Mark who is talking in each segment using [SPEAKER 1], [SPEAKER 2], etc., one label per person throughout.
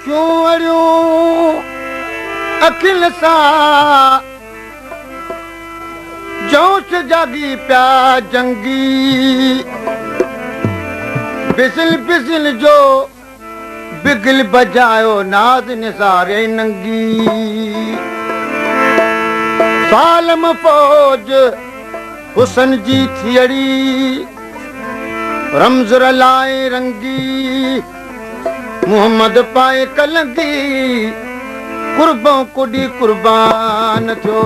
[SPEAKER 1] अखियूं अड़ियूं अखिल सां जोश जागी पिया जंगी बिसिल बिसिल जो बिगल बजायो नाज़ निसारे नंगी सालम फौज हुसन जी थियड़ी रमज़ रलाए रंगी मोहम्मद पाए कलंगी कुर्बों कुडी कुर्बान थियो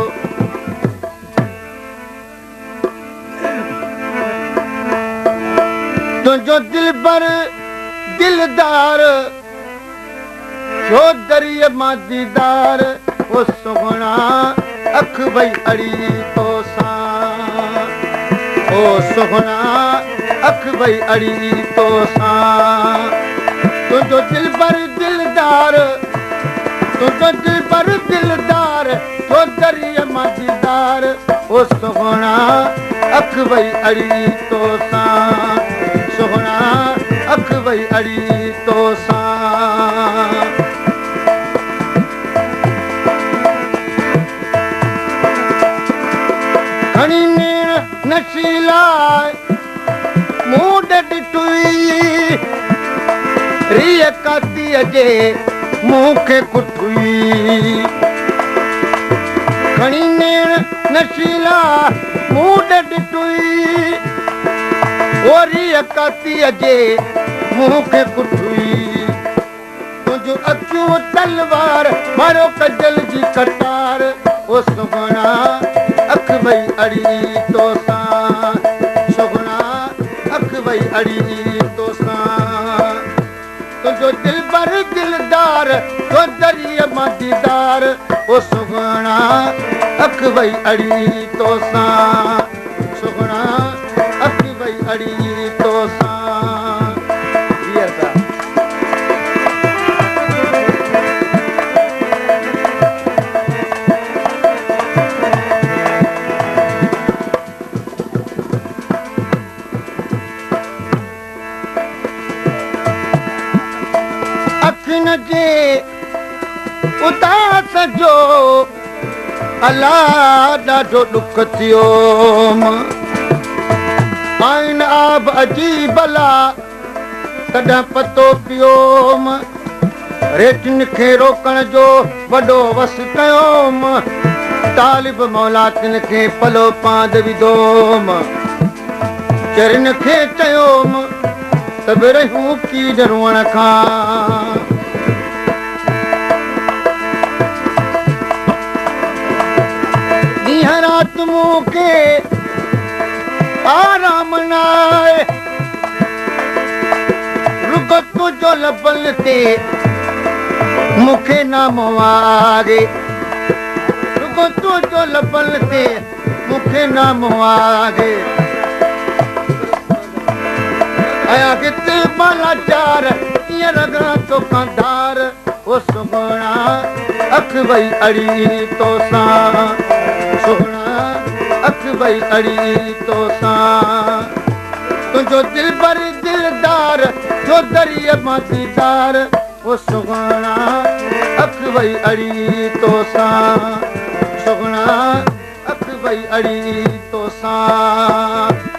[SPEAKER 1] तुझो दिल पर दिलदार छो दरिया मां दीदार ओ सुगणा अख भई अड़ी तो सां ओ सुगणा अख भई अड़ी तो सां तुझो दिल पर दिलदार तुझो दिल पर दिलदार छो दरिया मां दीदार ओ सुगणा अख भई अड़ी तो सां सुगणा अख भई अड़ी तो सां खणी नेण नशीला मूड ॾिठुई रिय कातीअ जे मूंखे कुठुई खणी नेण नशीला मूड ॾिठुई ओ रिय कातीअ जे मूंखे कुठुई तुंहिंजूं अखियूं तलवार मारो कजल जी कटार ओ सुगणा अख भई अड़ी तो सां सुगणा अख भई अड़ी तो सां तुझो दिल पर दिलदार तो दरिया मां दीदार ओ सुगणा अख भई अड़ी तो सां सुगणा अख भई अड़ी तो सां जे उदास जो अलाह ॾाढो ॾुख थियो आइन आब अजीब अला तॾहिं पतो पियोम रेटिन खे रोकण जो वॾो वस कयोम तालिब मौला तिन खे पलो पांद विधोम चरिन खे चयोम सभु रहूं की डरुअण खां रात मूंखे आराम नाए रुगो तुंहिंजो लबल ते मूंखे नाम वारे रुगो तुंहिंजो लबल ते मूंखे नाम वारे आया किते बाला चार कीअं लॻा तोखां धार ओ सुगणा अख भई अड़ी तो सां सुगणा अख भई अड़ी तो सां तुंहिंजो दिल पर दिलदार छो दरिया मां दीदार ओ सुगणा अख भई अड़ी तो सां सुगणा अख भई अड़ी तो सां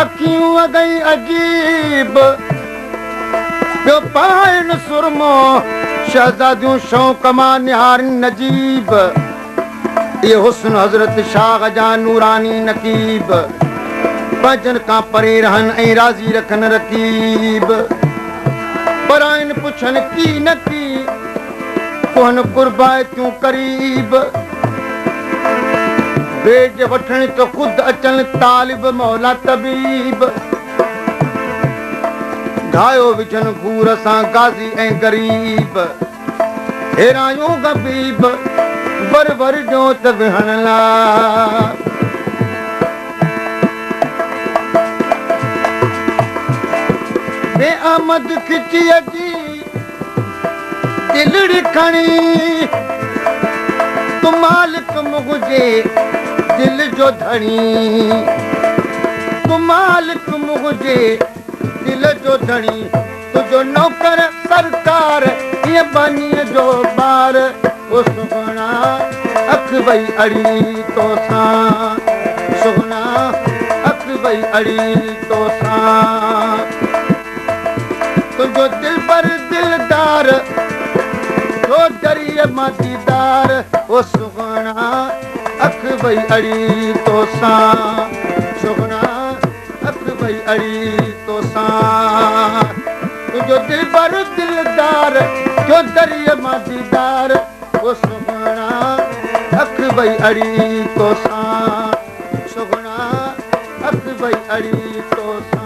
[SPEAKER 1] अखियूं अगई अजीब ॿियो पाइनि सुरमो शहज़ादियूं शौक़ मां निहारनि नजीब इहे हुस्न हज़रत शाह जा नूरानी नकीब पंहिंजनि खां परे रहनि ऐं राज़ी रखनि रकीब पर आहिनि पुछनि की न की कोन कुर्बाइतियूं करीब बेज वठण तो ख़ुदि अचनि तालिब मौला तबीब घायो विझनि घूर सां गाज़ी ऐं गरीब हेरायूं गबीब बर बर ॾियो त विहण लाइ बेआमद खिचीअ जी दिलड़ी खणी मुझे दिल जो धणी तू मालिक मुझे दिल जो धणी तुझो नौकर सरकार ये बनीअ जो ॿार ओ सुगुणा अख भई अड़ी तो सां सुगुणा अख भई अड़ी तो सां तुझो दिल पर दिलदार तो दरिए मां दीदार ओ सुगुणा अख भई अड़ी तो सां सुगुणा अख भई अड़ी तो सां तुझो दिल पर दिलदार जो दरिए मां दीदार ओ सुगुणा अख भई अड़ी तो सां सुगुणा अख भई अड़ी तो सां